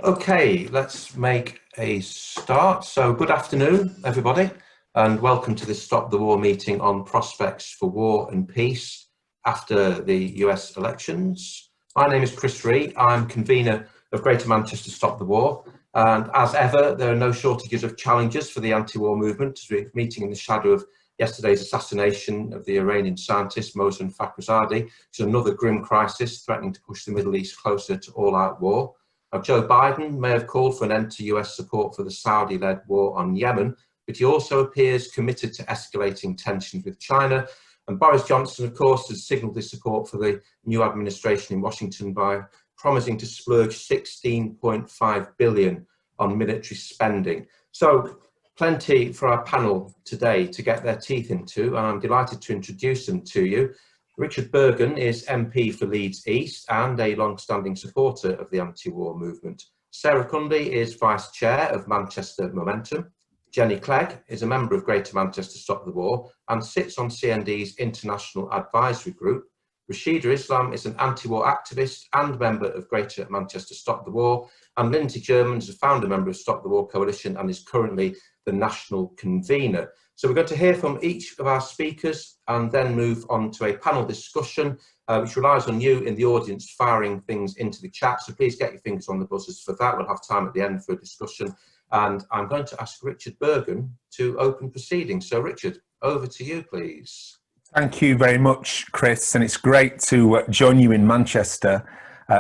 Okay, let's make a start. So good afternoon, everybody, and welcome to this Stop the War meeting on prospects for war and peace after the US elections. My name is Chris Ree. I'm convener of Greater Manchester Stop the War. And as ever, there are no shortages of challenges for the anti-war movement, as we're meeting in the shadow of yesterday's assassination of the Iranian scientist Mohsen Fakhrizadeh, which is another grim crisis threatening to push the Middle East closer to all-out war. Now, Joe Biden may have called for an end to US support for the Saudi-led war on Yemen, but he also appears committed to escalating tensions with China. And Boris Johnson, of course, has signalled his support for the new administration in Washington by promising to splurge $16.5 billion on military spending. So plenty for our panel today to get their teeth into, and I'm delighted to introduce them to you. Richard Burgon is MP for Leeds East and a long-standing supporter of the anti-war movement. Sarah Cundy is Vice Chair of Manchester Momentum. Jenny Clegg is a member of Greater Manchester Stop the War and sits on CND's International Advisory Group. Rashida Islam is an anti-war activist and member of Greater Manchester Stop the War. And Lindsay German is a founder member of Stop the War Coalition and is currently the national convener. So we're going to hear from each of our speakers and then move on to a panel discussion, which relies on you in the audience firing things into the chat. So please get your fingers on the buzzers for that. We'll have time at the end for a discussion. And I'm going to ask Richard Burgon to open proceedings. So Richard, over to you, please. Thank you very much, Chris. And it's great to join you in Manchester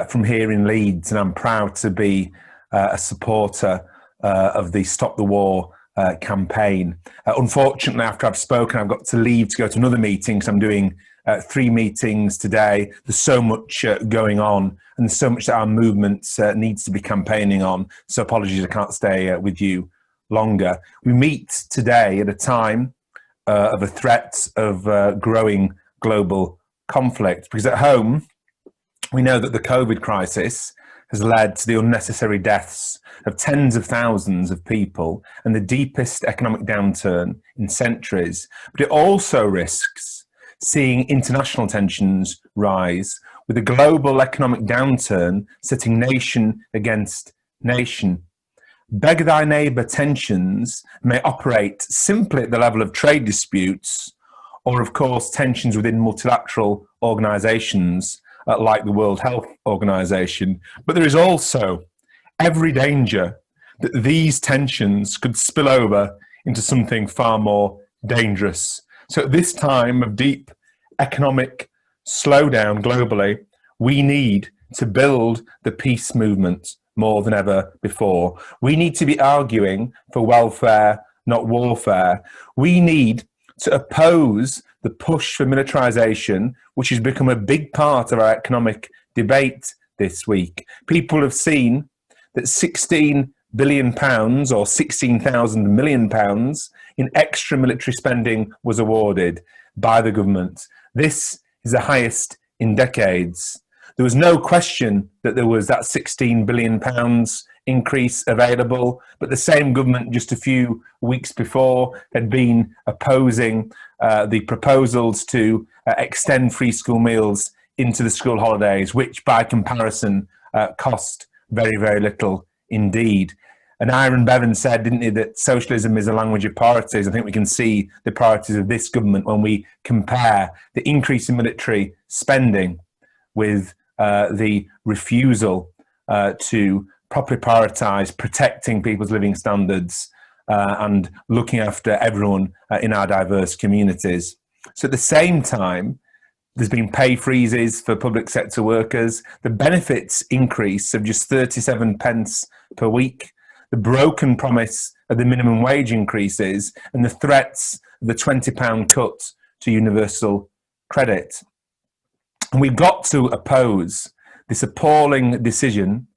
from here in Leeds. And I'm proud to be a supporter of the Stop the War campaign. Unfortunately, after I've spoken, I've got to leave to go to another meeting, so I'm doing 3 meetings today. There's so much going on and so much that our movement needs to be campaigning on. So apologies, I can't stay with you longer. We meet today at a time of a threat of growing global conflict, because at home, we know that the COVID crisis has led to the unnecessary deaths of tens of thousands of people and the deepest economic downturn in centuries. But it also risks seeing international tensions rise, with a global economic downturn setting nation against nation. Beg thy neighbour tensions may operate simply at the level of trade disputes, or of course tensions within multilateral organisations like the World Health Organization. But there is also every danger that these tensions could spill over into something far more dangerous. So at this time of deep economic slowdown globally, we need to build the peace movement more than ever before. We need to be arguing for welfare, not warfare. We need to oppose the push for militarization, which has become a big part of our economic debate this week. People have seen that £16 billion or 16,000 million pounds in extra military spending was awarded by the government. This is the highest in decades. There was no question that there was that £16 billion increase available, but the same government just a few weeks before had been opposing the proposals to extend free school meals into the school holidays, which by comparison cost very, very little indeed. And Aaron Bevan said, didn't he, that socialism is a language of priorities. I think we can see the priorities of this government when we compare the increase in military spending with the refusal to properly prioritise protecting people's living standards and looking after everyone in our diverse communities. So at the same time, there's been pay freezes for public sector workers, the benefits increase of just 37 pence per week, the broken promise of the minimum wage increases, and the threats of the £20 cut to universal credit. And we've got to oppose this appalling decision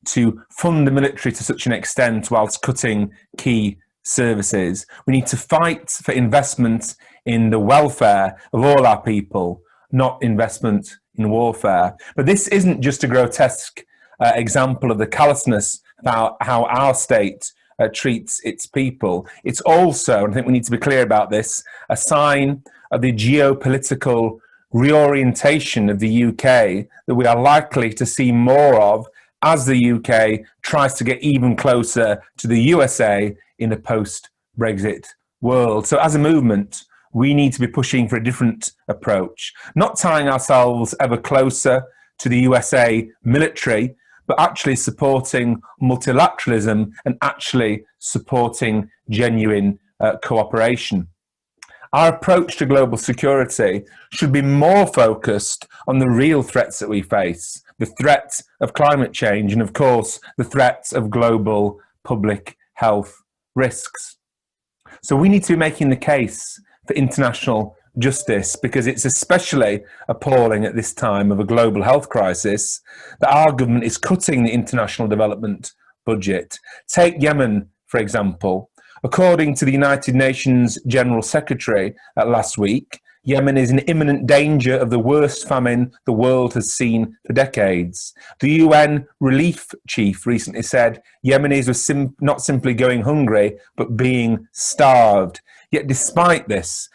to fund the military to such an extent whilst cutting key services. We need to fight for investment in the welfare of all our people, not investment in warfare. But this isn't just a grotesque example of the callousness about how our state treats its people. It's also, and I think we need to be clear about this, a sign of the geopolitical reorientation of the UK that we are likely to see more of as the UK tries to get even closer to the USA in a post-Brexit world. So as a movement, we need to be pushing for a different approach, not tying ourselves ever closer to the USA military, but actually supporting multilateralism and actually supporting genuine cooperation. Our approach to global security should be more focused on the real threats that we face, the threat of climate change and, of course, the threats of global public health risks. So we need to be making the case for international justice, because it's especially appalling at this time of a global health crisis that our government is cutting the international development budget. Take Yemen, for example. According to the United Nations General Secretary last week, Yemen is in imminent danger of the worst famine the world has seen for decades. The UN relief chief recently said Yemenis were not simply going hungry, but being starved. Yet despite this,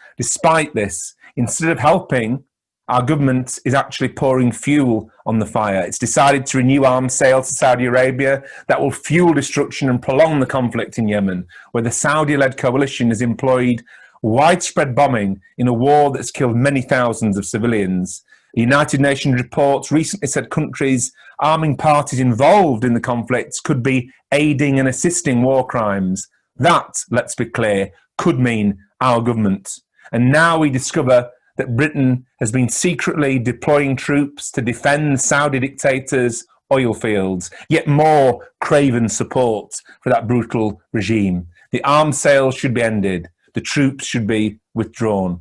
instead of helping, our government is actually pouring fuel on the fire. It's decided to renew arms sales to Saudi Arabia that will fuel destruction and prolong the conflict in Yemen, where the Saudi-led coalition has employed widespread bombing in a war that's killed many thousands of civilians. The United Nations reports recently said countries arming parties involved in the conflicts could be aiding and assisting war crimes. That, let's be clear, could mean our government. And now we discover that Britain has been secretly deploying troops to defend Saudi dictators' oil fields, yet more craven support for that brutal regime. The arms sales should be ended. The troops should be withdrawn.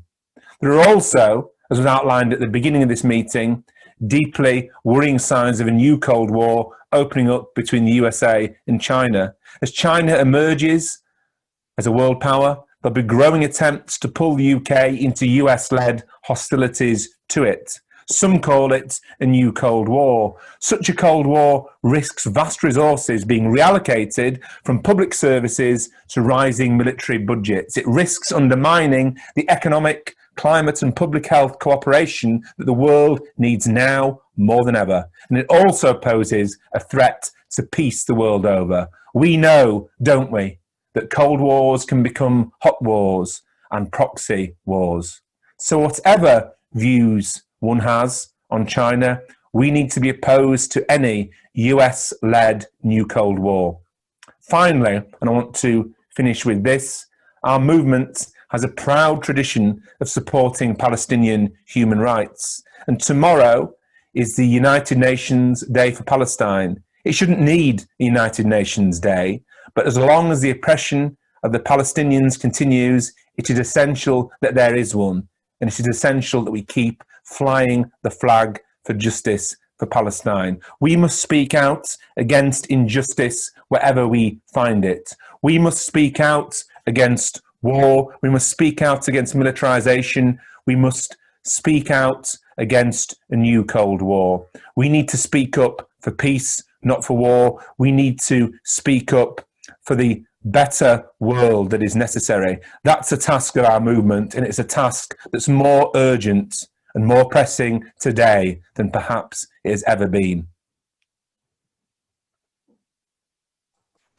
There are also, as was outlined at the beginning of this meeting, deeply worrying signs of a new Cold War opening up between the USA and China. As China emerges as a world power, there'll be growing attempts to pull the UK into US-led hostilities to it. Some call it a new Cold War. Such a Cold War risks vast resources being reallocated from public services to rising military budgets. It risks undermining the economic, climate and public health cooperation that the world needs now more than ever. And it also poses a threat to peace the world over. We know, don't we, that Cold Wars can become hot wars and proxy wars. So whatever views one has on China, we need to be opposed to any US-led new Cold War. Finally, and I want to finish with this, our movement has a proud tradition of supporting Palestinian human rights. And tomorrow is the United Nations Day for Palestine. It shouldn't need a United Nations Day, but as long as the oppression of the Palestinians continues, it is essential that there is one. And it is essential that we keep flying the flag for justice for Palestine. We must speak out against injustice wherever we find it. We must speak out against war. We must speak out against militarization. We must speak out against a new Cold War. We need to speak up for peace, not for war. We need to speak up for the better world that is necessary. That's a task of our movement, and it's a task that's more urgent and more pressing today than perhaps it has ever been.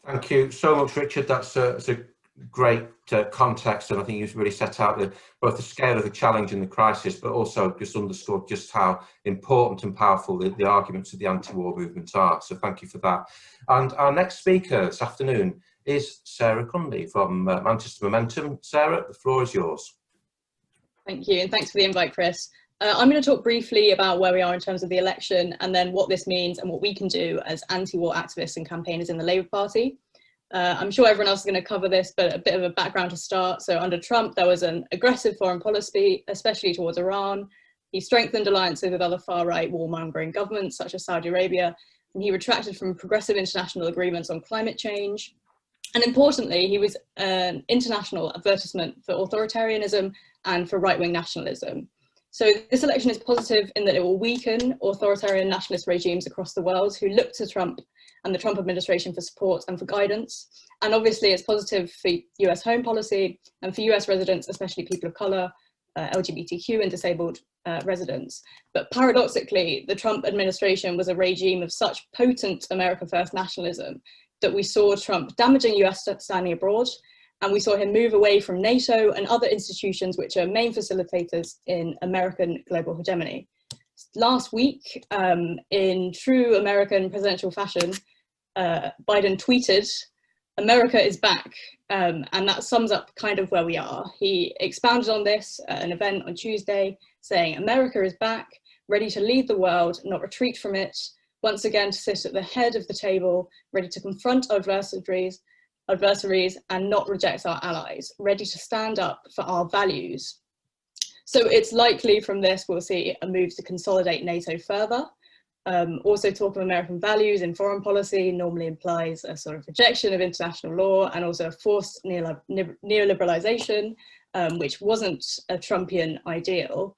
Thank you so much, Richard. That's a great context, and I think you've really set out both the scale of the challenge and the crisis, but also just underscored just how important and powerful the arguments of the anti-war movement are. So thank you for that. And our next speaker this afternoon is Sarah Cundy from Manchester Momentum. Sarah, the floor is yours. Thank you, and thanks for the invite, Chris. I'm going to talk briefly about where we are in terms of the election, and then what this means and what we can do as anti-war activists and campaigners in the Labour Party. I'm sure everyone else is going to cover this, but a bit of a background to start. So under Trump, there was an aggressive foreign policy, especially towards Iran. He strengthened alliances with other far-right warmongering governments, such as Saudi Arabia, and he retracted from progressive international agreements on climate change. And importantly, he was an international advertisement for authoritarianism and for right-wing nationalism. So this election is positive in that it will weaken authoritarian nationalist regimes across the world who look to Trump and the Trump administration for support and for guidance. And obviously it's positive for US home policy and for US residents, especially people of colour, LGBTQ and disabled residents. But paradoxically, the Trump administration was a regime of such potent America First nationalism that we saw Trump damaging US standing abroad, and we saw him move away from NATO and other institutions which are main facilitators in American global hegemony. Last week, in true American presidential fashion, Biden tweeted, "America is back," and that sums up kind of where we are. He expounded on this at an event on Tuesday, saying, "America is back, ready to lead the world, not retreat from it, once again to sit at the head of the table, ready to confront adversaries and not reject our allies, ready to stand up for our values." So it's likely from this we'll see a move to consolidate NATO further. Also, talk of American values in foreign policy normally implies a sort of rejection of international law and also a forced neoliberalization, which wasn't a Trumpian ideal.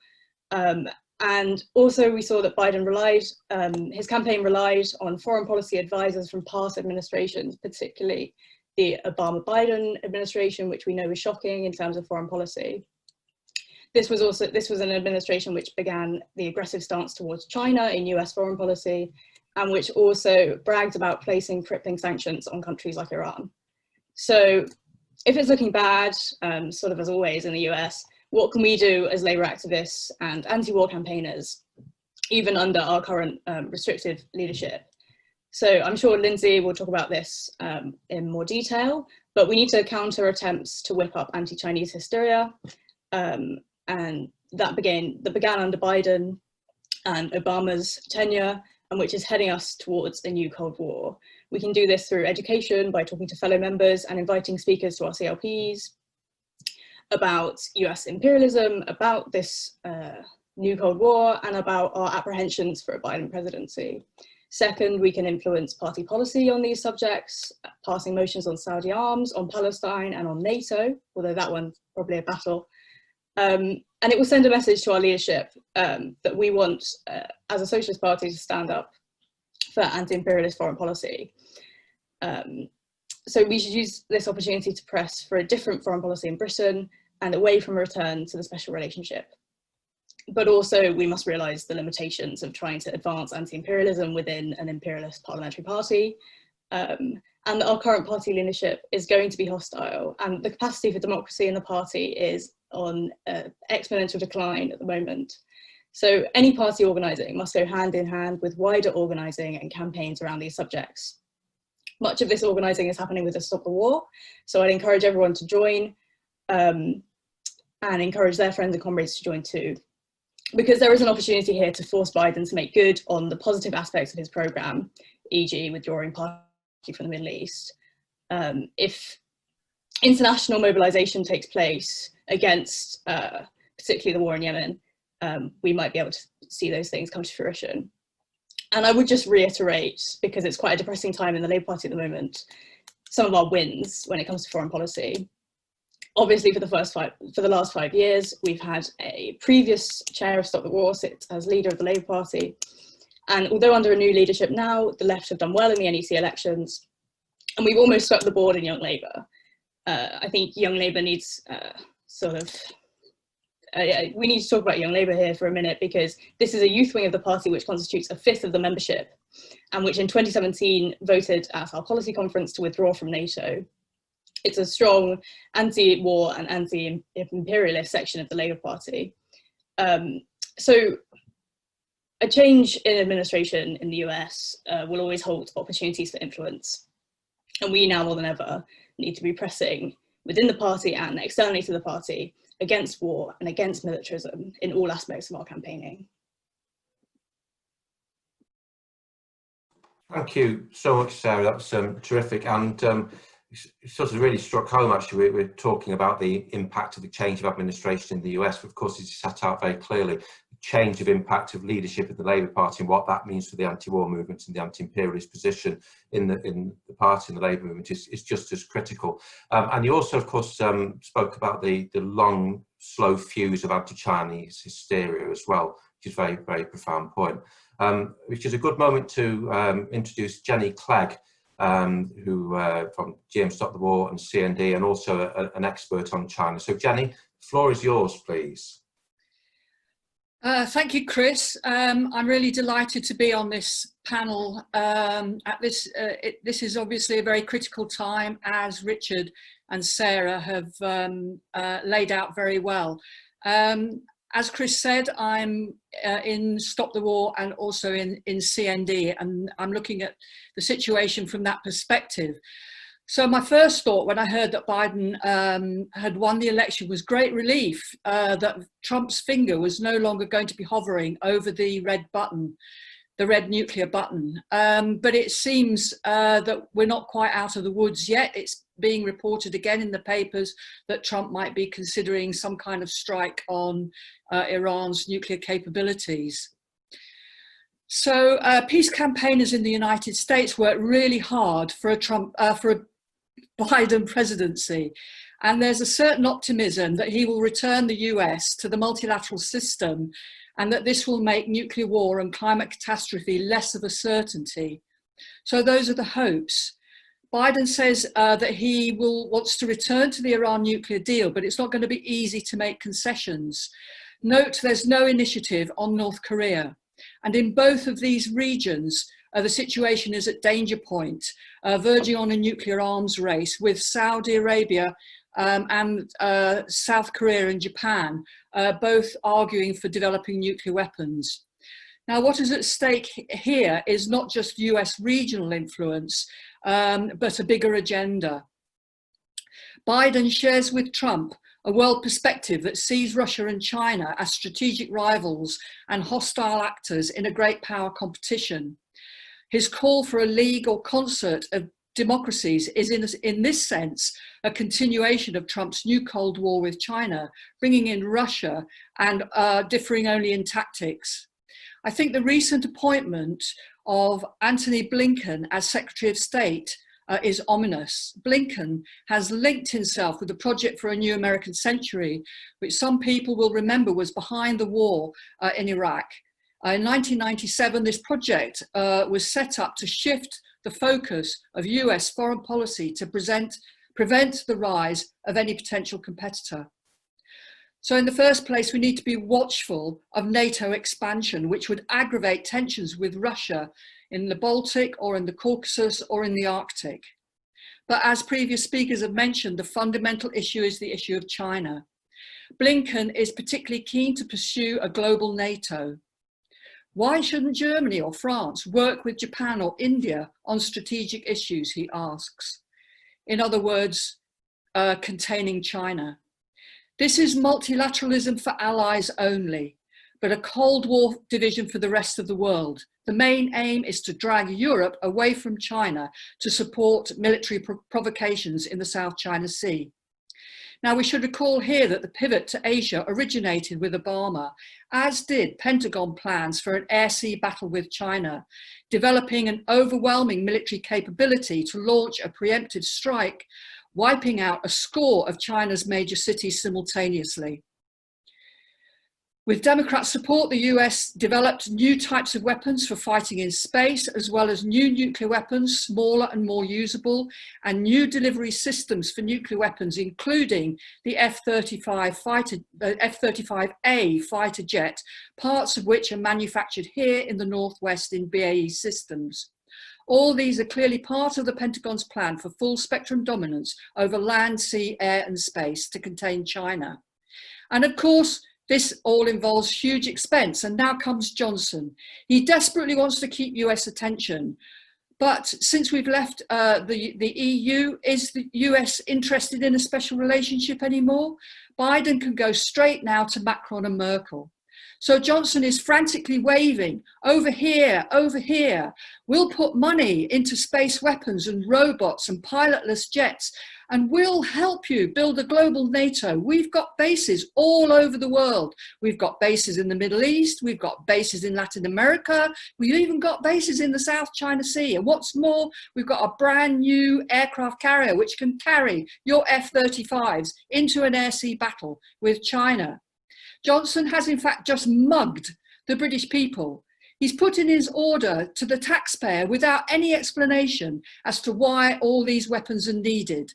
And also we saw that Biden his campaign relied on foreign policy advisors from past administrations, particularly the Obama-Biden administration, which we know was shocking in terms of foreign policy. This was an administration which began the aggressive stance towards China in US foreign policy, and which also bragged about placing crippling sanctions on countries like Iran. So if it's looking bad, sort of as always in the US, what can we do as labour activists and anti-war campaigners, even under our current restrictive leadership? So I'm sure Lindsay will talk about this in more detail, but we need to counter attempts to whip up anti-Chinese hysteria. And that began under Biden and Obama's tenure, and which is heading us towards a new Cold War. We can do this through education, by talking to fellow members and inviting speakers to our CLPs about US imperialism, about this new Cold War, and about our apprehensions for a Biden presidency. Second, we can influence party policy on these subjects, passing motions on Saudi arms, on Palestine, and on NATO, although that one's probably a battle. And it will send a message to our leadership that we want, as a socialist party, to stand up for anti-imperialist foreign policy. So we should use this opportunity to press for a different foreign policy in Britain and away from a return to the special relationship. But also we must realise the limitations of trying to advance anti-imperialism within an imperialist parliamentary party. And that our current party leadership is going to be hostile, and the capacity for democracy in the party is on exponential decline at the moment. So any party organising must go hand in hand with wider organising and campaigns around these subjects. Much of this organising is happening with the Stop the War, so I'd encourage everyone to join and encourage their friends and comrades to join too, because there is an opportunity here to force Biden to make good on the positive aspects of his programme, e.g. withdrawing party from the Middle East. If international mobilisation takes place against particularly the war in Yemen, we might be able to see those things come to fruition. And I would just reiterate, because it's quite a depressing time in the Labour Party at the moment, some of our wins when it comes to foreign policy. Obviously, for the last 5 years, we've had a previous chair of Stop the War sit as leader of the Labour Party. And although under a new leadership now, the left have done well in the NEC elections, and we've almost swept the board in Young Labour. I think Young Labour needs we need to talk about Young Labour here for a minute, because this is a youth wing of the party which constitutes a fifth of the membership, and which in 2017 voted at our policy conference to withdraw from NATO. It's a strong anti-war and anti-imperialist section of the Labour Party. So a change in administration in the US will always hold opportunities for influence. And we now more than ever need to be pressing within the party and externally to the party against war and against militarism in all aspects of our campaigning. Thank you so much, Sarah. That's terrific. And it sort of really struck home, actually. We're talking about the impact of the change of administration in the US, but of course, it's set out very clearly, the change of impact of leadership of the Labour Party and what that means for the anti-war movement and the anti-imperialist position in the party and the Labour movement is just as critical. And you also, of course, spoke about the long, slow fuse of anti-Chinese hysteria as well, which is a very, very profound point. Which is a good moment to introduce Jenny Clegg, who from GM Stop the War and CND, and also an expert on China. So Jenny, the floor is yours, please. Thank you, Chris. I'm really delighted to be on this panel. This is obviously a very critical time, as Richard and Sarah have laid out very well. As Chris said, I'm in Stop the War and also in CND, and I'm looking at the situation from that perspective. So my first thought when I heard that Biden had won the election was great relief that Trump's finger was no longer going to be hovering over the red button, the red nuclear button. But it seems that we're not quite out of the woods yet. It's being reported again in the papers that Trump might be considering some kind of strike on Iran's nuclear capabilities. So peace campaigners in the United States worked really hard for a Biden presidency, and there's a certain optimism that he will return the US to the multilateral system and that this will make nuclear war and climate catastrophe less of a certainty. So those are the hopes. Biden says that he wants to return to the Iran nuclear deal, but it's not going to be easy to make concessions. Note there's no initiative on North Korea, and in both of these regions the situation is at danger point, verging on a nuclear arms race with Saudi Arabia and South Korea and Japan both arguing for developing nuclear weapons. Now, what is at stake here is not just US regional influence, but a bigger agenda. Biden shares with Trump a world perspective that sees Russia and China as strategic rivals and hostile actors in a great power competition. His call for a league or concert of democracies is in this sense a continuation of Trump's new Cold War with China, bringing in Russia and differing only in tactics. I think the recent appointment of Antony Blinken as Secretary of State is ominous. Blinken has linked himself with the Project for a New American Century, which some people will remember was behind the war in Iraq. In 1997, this project was set up to shift the focus of US foreign policy to prevent the rise of any potential competitor. So in the first place, we need to be watchful of NATO expansion, which would aggravate tensions with Russia in the Baltic or in the Caucasus or in the Arctic. But as previous speakers have mentioned, the fundamental issue is the issue of China. Blinken is particularly keen to pursue a global NATO. Why shouldn't Germany or France work with Japan or India on strategic issues, he asks. In other words, containing China. This is multilateralism for allies only, but a Cold War division for the rest of the world. The main aim is to drag Europe away from China to support military provocations in the South China Sea. Now, we should recall here that the pivot to Asia originated with Obama, as did Pentagon plans for an air-sea battle with China, developing an overwhelming military capability to launch a preemptive strike, wiping out a score of China's major cities simultaneously. With Democrat support, the US developed new types of weapons for fighting in space, as well as new nuclear weapons, smaller and more usable, and new delivery systems for nuclear weapons, including the F-35A fighter jet, parts of which are manufactured here in the Northwest in BAE Systems. All these are clearly part of the Pentagon's plan for full spectrum dominance over land, sea, air, and space to contain China. And of course, this all involves huge expense, and now comes Johnson. He desperately wants to keep US attention. But since we've left the EU, is the US interested in a special relationship anymore? Biden can go straight now to Macron and Merkel. So Johnson is frantically waving, over here, over here. We'll put money into space weapons and robots and pilotless jets, and we'll help you build a global NATO. We've got bases all over the world. We've got bases in the Middle East. We've got bases in Latin America. We've even got bases in the South China Sea. And what's more, we've got a brand new aircraft carrier which can carry your F-35s into an air-sea battle with China. Johnson has in fact just mugged the British people. He's put in his order to the taxpayer without any explanation as to why all these weapons are needed.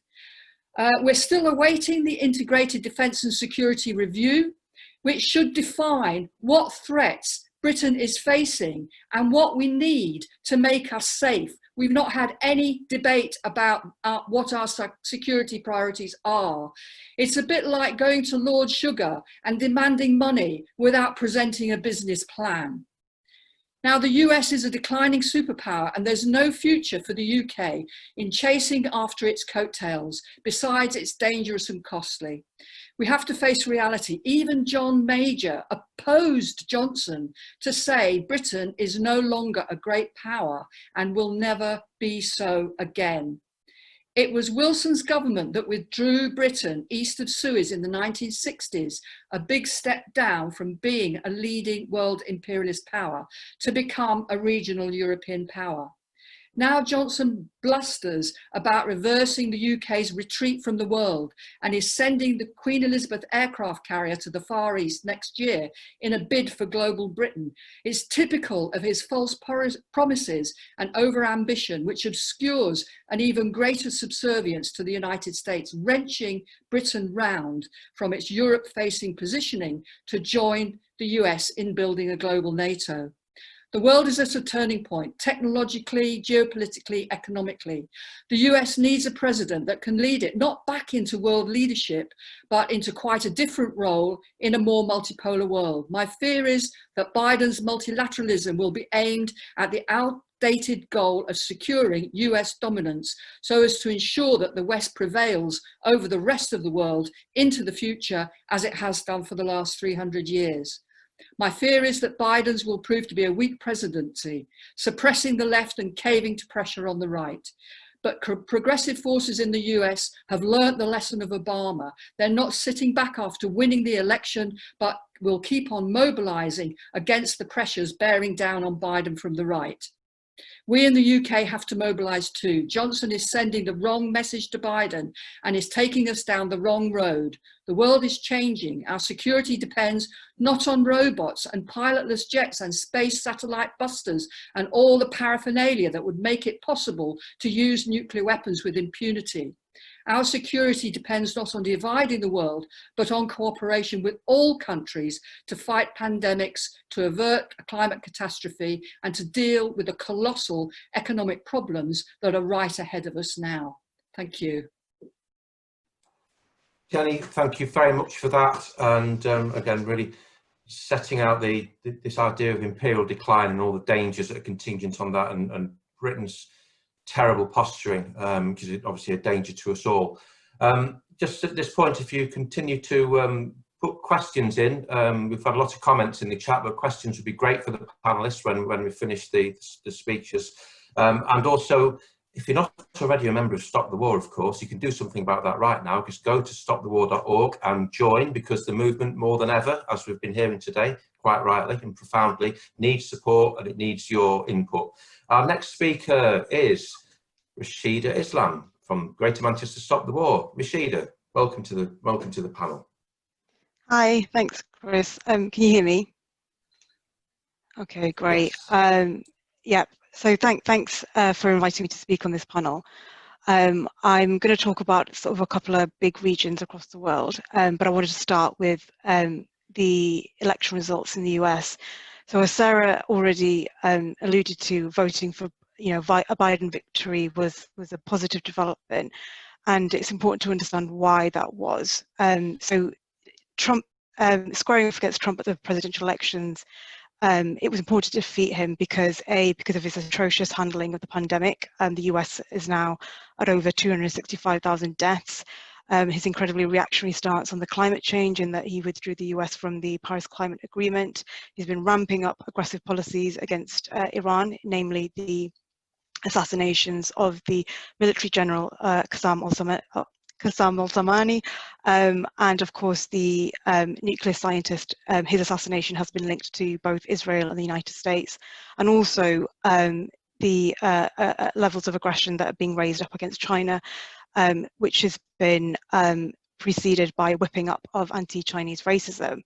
We're still awaiting the Integrated Defence and Security Review. which should define what threats Britain is facing and what we need to make us safe. We've not had any debate about what our security priorities are. It's a bit like going to Lord Sugar and demanding money without presenting a business plan. Now, the US is a declining superpower, and there's no future for the UK in chasing after its coattails. Besides, it's dangerous and costly. We have to face reality. Even John Major opposed Johnson to say Britain is no longer a great power and will never be so again. It was Wilson's government that withdrew Britain east of Suez in the 1960s, a big step down from being a leading world imperialist power to become a regional European power. Now Johnson blusters about reversing the UK's retreat from the world and is sending the Queen Elizabeth aircraft carrier to the Far East next year in a bid for global Britain. It's typical of his false promises and overambition, which obscures an even greater subservience to the United States, wrenching Britain round from its Europe-facing positioning to join the US in building a global NATO. The world is at a turning point, technologically, geopolitically, economically. The US needs a president that can lead it, not back into world leadership, but into quite a different role in a more multipolar world. My fear is that Biden's multilateralism will be aimed at the outdated goal of securing US dominance so as to ensure that the West prevails over the rest of the world into the future, as it has done for the last 300 years. My fear is that Biden's will prove to be a weak presidency, suppressing the left and caving to pressure on the right. But progressive forces in the US have learnt the lesson of Obama. They're not sitting back after winning the election, but will keep on mobilizing against the pressures bearing down on Biden from the right. We in the UK have to mobilise too. Johnson is sending the wrong message to Biden and is taking us down the wrong road. The world is changing. Our security depends not on robots and pilotless jets and space satellite busters and all the paraphernalia that would make it possible to use nuclear weapons with impunity. Our security depends not on dividing the world, but on cooperation with all countries to fight pandemics, to avert a climate catastrophe, and to deal with the colossal economic problems that are right ahead of us now. Thank you. Jenny, thank you very much for that. And again, really setting out this idea of imperial decline and all the dangers that are contingent on that, and Britain's terrible posturing, which is obviously a danger to us all. Just at this point, if you continue to put questions in, we've had a lot of comments in the chat, but questions would be great for the panelists when we finish the speeches. And also, if you're not already a member of Stop the War, of course, you can do something about that right now. Just go to stopthewar.org and join, because the movement, more than ever, as we've been hearing today, quite rightly and profoundly, needs support, and it needs your input. Our next speaker is Rashida Islam from Greater Manchester Stop the War. Rashida, welcome to the panel. Hi, thanks, Chris. Can you hear me? Okay, great. Yes. Yeah. So thanks for inviting me to speak on this panel. I'm going to talk about sort of a couple of big regions across the world, but I wanted to start with the election results in the US. So as Sarah already alluded to, voting for a Biden victory was a positive development, and it's important to understand why that was. So Trump, squaring off against Trump at the presidential elections, it was important to defeat him because of his atrocious handling of the pandemic. The US is now at over 265,000 deaths. His incredibly reactionary stance on the climate change, in that he withdrew the US from the Paris Climate Agreement. He's been ramping up aggressive policies against Iran, namely the assassinations of the military general Qasem al-Soleimani, and of course the nuclear scientist. His assassination has been linked to both Israel and the United States, and also the levels of aggression that are being raised up against China, which has been preceded by whipping up of anti-Chinese racism.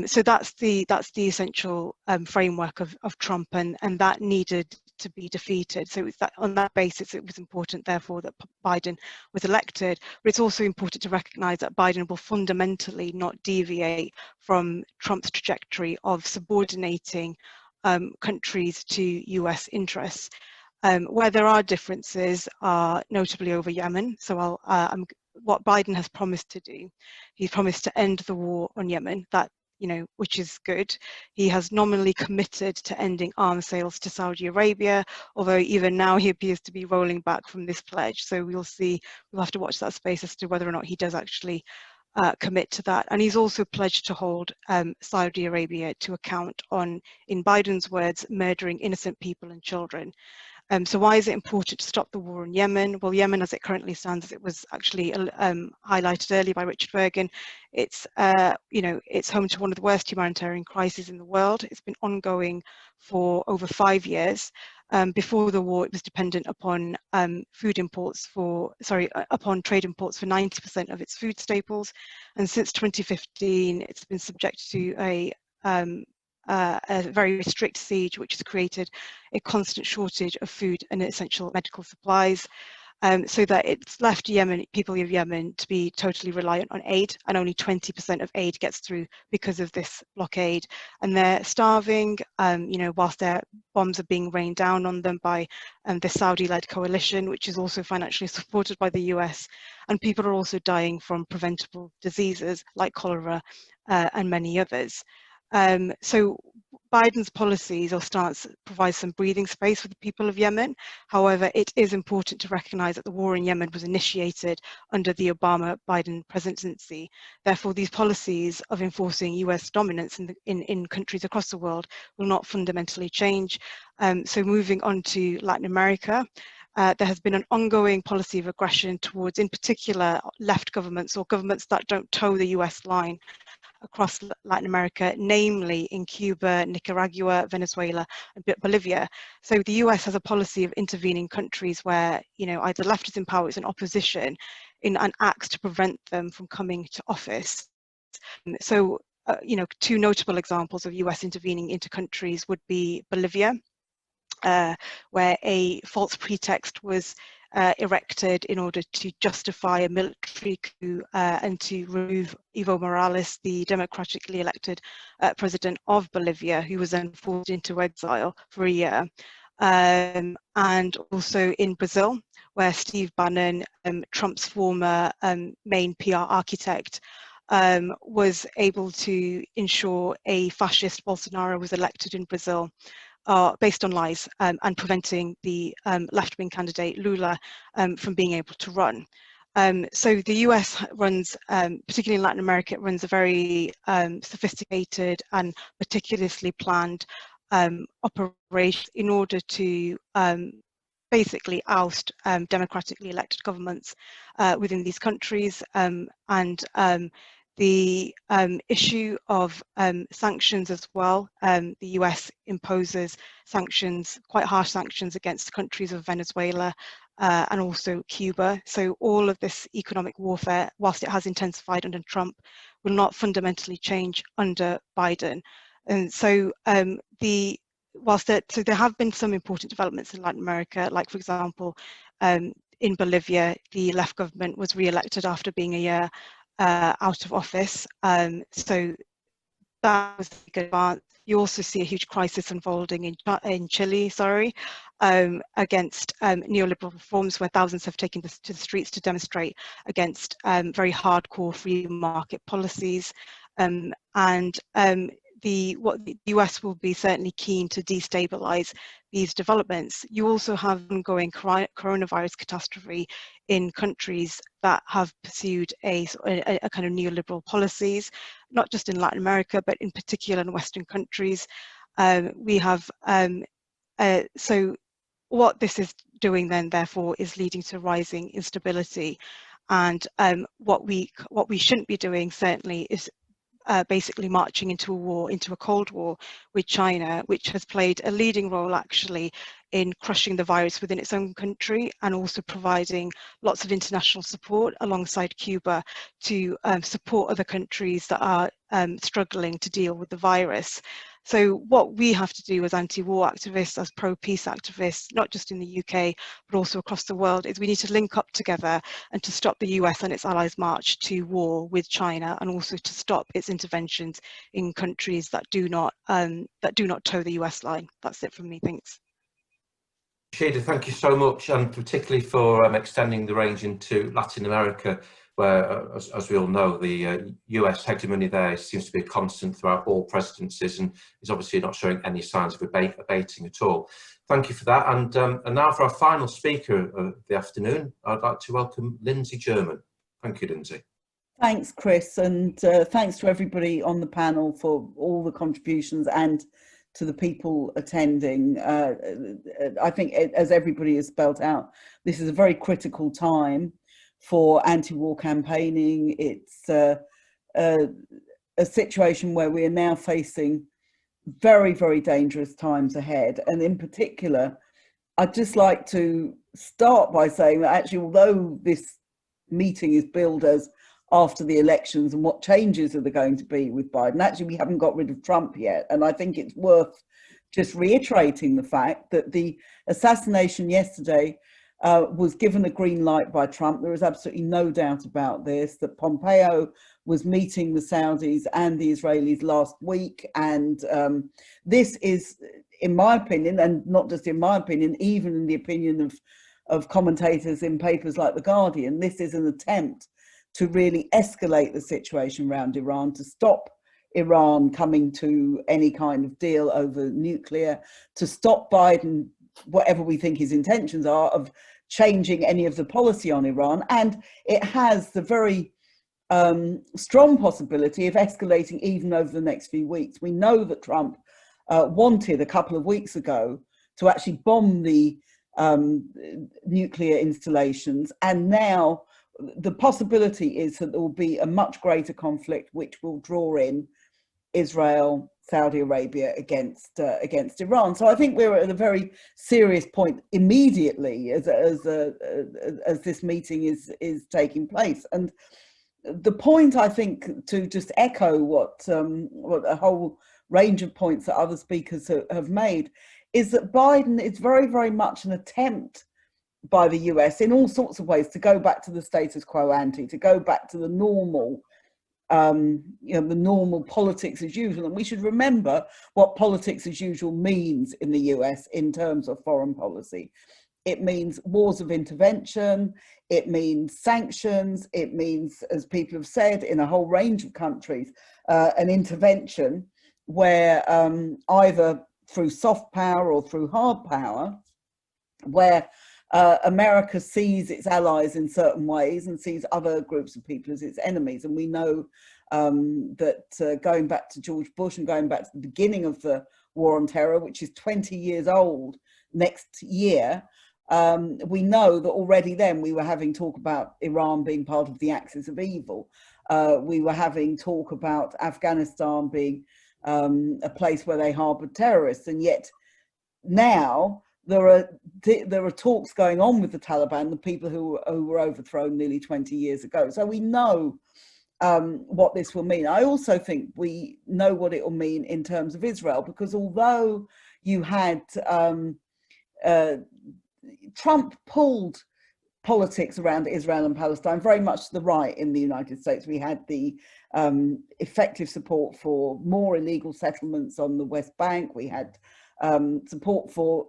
So that's the essential framework of Trump, and that needed to be defeated. So it's that, on that basis, it was important, therefore, that Biden was elected. But it's also important to recognise that Biden will fundamentally not deviate from Trump's trajectory of subordinating countries to US interests. Where there are differences are notably over Yemen. So what Biden has promised to do, he's promised to end the war on Yemen, that, which is good. He has nominally committed to ending arms sales to Saudi Arabia, although even now he appears to be rolling back from this pledge. So we'll have to watch that space as to whether or not he does actually commit to that. And he's also pledged to hold Saudi Arabia to account on, in Biden's words, murdering innocent people and children. So why is it important to stop the war in Yemen? Well, Yemen, as it currently stands, as it was actually highlighted earlier by Richard Bergen, it's it's home to one of the worst humanitarian crises in the world. It's been ongoing for over 5 years. Before the war, it was dependent upon upon trade imports for 90% of its food staples, and since 2015, it's been subject to a very strict siege, which has created a constant shortage of food and essential medical supplies, so that it's left people of Yemen to be totally reliant on aid, and only 20% of aid gets through because of this blockade. And they're starving, whilst their bombs are being rained down on them by the Saudi-led coalition, which is also financially supported by the US, and people are also dying from preventable diseases like cholera and many others. So Biden's policies or stance provides some breathing space for the people of Yemen. However, it is important to recognise that the war in Yemen was initiated under the Obama-Biden presidency. Therefore, these policies of enforcing US dominance in countries across the world will not fundamentally change. So moving on to Latin America, there has been an ongoing policy of aggression towards, in particular, left governments or governments that don't toe the US line across Latin America, namely in Cuba, Nicaragua, Venezuela, and Bolivia. So the US has a policy of intervening countries where, either left is in power, it's in opposition, and acts to prevent them from coming to office. So, two notable examples of US intervening into countries would be Bolivia, where a false pretext was erected in order to justify a military coup and to remove Evo Morales, the democratically elected president of Bolivia, who was then forced into exile for a year. And also in Brazil, where Steve Bannon, Trump's former main PR architect, was able to ensure a fascist Bolsonaro was elected in Brazil, based on lies, and preventing the left-wing candidate Lula from being able to run. So the US runs, particularly in Latin America, it runs a very sophisticated and meticulously planned operation in order to basically oust democratically elected governments within these countries, and the issue of sanctions as well. The US imposes sanctions, quite harsh sanctions, against the countries of Venezuela and also Cuba. So all of this economic warfare, whilst it has intensified under Trump, will not fundamentally change under Biden. And so so there have been some important developments in Latin America, like, for example, in Bolivia, the left government was re-elected after being a year out of office. So that was a good advance. You also see a huge crisis unfolding in Chile, against neoliberal reforms, where thousands have taken to the streets to demonstrate against very hardcore free market policies. The US will be certainly keen to destabilize these developments. You also have ongoing coronavirus catastrophe in countries that have pursued a kind of neoliberal policies, not just in Latin America, but in particular in Western countries. We have, so what this is doing then, therefore, is leading to rising instability. And what we shouldn't be doing, certainly, is basically marching into a Cold War with China, which has played a leading role actually in crushing the virus within its own country, and also providing lots of international support alongside Cuba to support other countries that are struggling to deal with the virus. So what we have to do as anti-war activists, as pro-peace activists, not just in the UK, but also across the world, is we need to link up together and to stop the US and its allies' march to war with China, and also to stop its interventions in countries that do not toe the US line. That's it from me. Thanks. Rashida, thank you so much, and particularly for extending the range into Latin America, where, as we all know, the US hegemony there seems to be a constant throughout all presidencies, and is obviously not showing any signs of abating at all. Thank you for that. And now for our final speaker of the afternoon, I'd like to welcome Lindsay German. Thank you, Lindsay. Thanks, Chris, and thanks to everybody on the panel for all the contributions, and to the people attending. I think, as everybody has spelled out, this is a very critical time for anti-war campaigning. It's a situation where we are now facing very, very dangerous times ahead. And in particular, I'd just like to start by saying that actually, although this meeting is billed as after the elections and what changes are there going to be with Biden, actually we haven't got rid of Trump yet. And I think it's worth just reiterating the fact that the assassination yesterday was given a green light by Trump. There is absolutely no doubt about this, that Pompeo was meeting the Saudis and the Israelis last week. And this is, in my opinion, and not just in my opinion, even in the opinion of commentators in papers like The Guardian, this is an attempt to really escalate the situation around Iran, to stop Iran coming to any kind of deal over nuclear, to stop Biden, whatever we think his intentions are, of changing any of the policy on Iran. And it has the very strong possibility of escalating even over the next few weeks. We know that Trump wanted a couple of weeks ago to actually bomb the nuclear installations, and now the possibility is that there will be a much greater conflict which will draw in Israel, Saudi Arabia against Iran. So I think we're at a very serious point immediately as this meeting is taking place. And the point, I think, to just echo what a whole range of points that other speakers have made, is that Biden is very, very much an attempt by the US in all sorts of ways to go back to the status quo ante, to go back to the normal, the normal politics as usual. And we should remember what politics as usual means in the US in terms of foreign policy. It means wars of intervention, it means sanctions, it means, as people have said, in a whole range of countries, an intervention where either through soft power or through hard power, where America sees its allies in certain ways and sees other groups of people as its enemies. And we know that going back to George Bush and going back to the beginning of the war on terror, which is 20 years old next year, we know that already then we were having talk about Iran being part of the axis of evil. We were having talk about Afghanistan being a place where they harbored terrorists, and yet now there are talks going on with the Taliban, the people who were overthrown nearly 20 years ago. So we know what this will mean. I also think we know what it will mean in terms of Israel, because although you had Trump pulled politics around Israel and Palestine very much to the right in the United States. We had the effective support for more illegal settlements on the West Bank. We had support for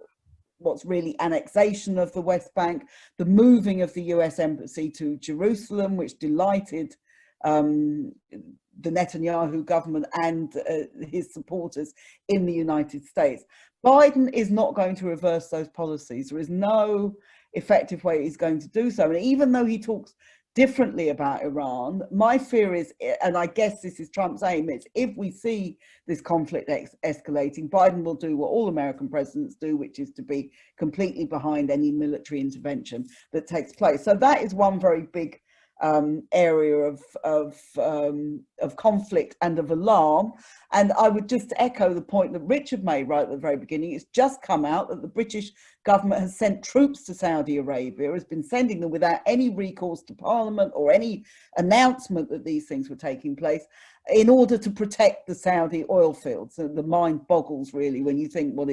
what's really annexation of the West Bank, the moving of the US embassy to Jerusalem, which delighted the Netanyahu government and his supporters in the United States. Biden is not going to reverse those policies. There is no effective way he's going to do so. And even though he talks differently about Iran, my fear is, and I guess this is Trump's aim, is if we see this conflict escalating, Biden will do what all American presidents do, which is to be completely behind any military intervention that takes place. So that is one very big area of conflict and of alarm. And I would just echo the point that Richard made right at the very beginning. It's just come out that the British government has sent troops to Saudi Arabia, has been sending them without any recourse to Parliament or any announcement that these things were taking place. in order to protect the Saudi oil fields. And the mind boggles really when you think what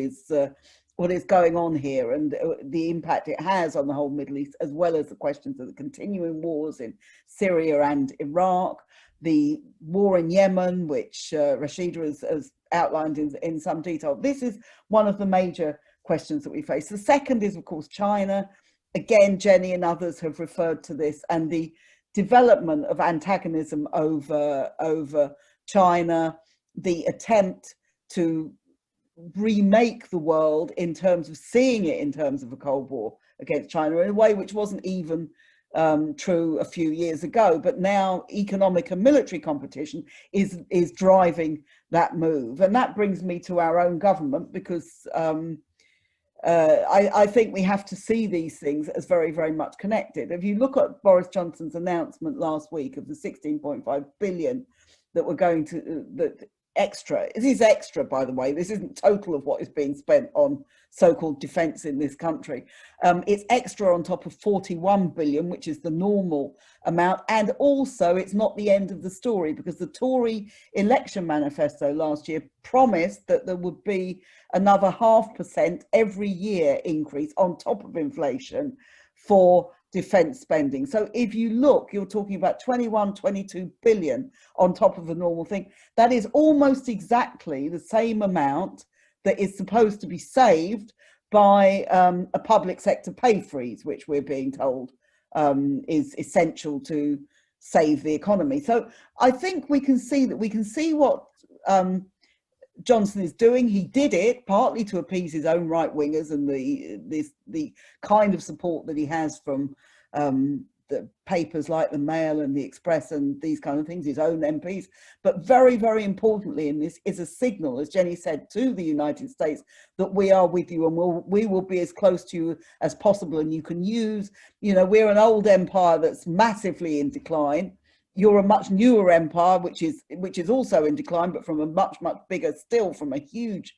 is going on here and the impact it has on the whole Middle East, as well as the questions of the continuing wars in Syria and Iraq, the war in Yemen, which Rashida has outlined in some detail. This is one of the major questions that we face. The second is, of course, China. Again, Jenny and others have referred to this, and the development of antagonism over China, the attempt to remake the world in terms of seeing it in terms of a Cold War against China in a way which wasn't even true a few years ago, but now economic and military competition is driving that move. And that brings me to our own government, because I think we have to see these things as very, very much connected. If you look at Boris Johnson's announcement last week of the 16.5 billion that we're going to, that extra, it is extra, by the way, this isn't total of what is being spent on so-called defence in this country. It's extra on top of 41 billion, which is the normal amount. And also it's not the end of the story, because the Tory election manifesto last year promised that there would be another 0.5% every year increase on top of inflation for defence spending. So if you look, you're talking about 21, 22 billion on top of the normal thing. That is almost exactly the same amount that is supposed to be saved by a public sector pay freeze, which we're being told is essential to save the economy. So I think we can see what Johnson is doing. He did it partly to appease his own right wingers and the kind of support that he has from the papers like the Mail and the Express and these kind of things, his own MPs. But very, very importantly in this is a signal, as Jenny said, to the United States that we are with you and we will be as close to you as possible. And you can use, we're an old empire that's massively in decline. You're a much newer empire, which is also in decline, but from a much, much bigger, still from a huge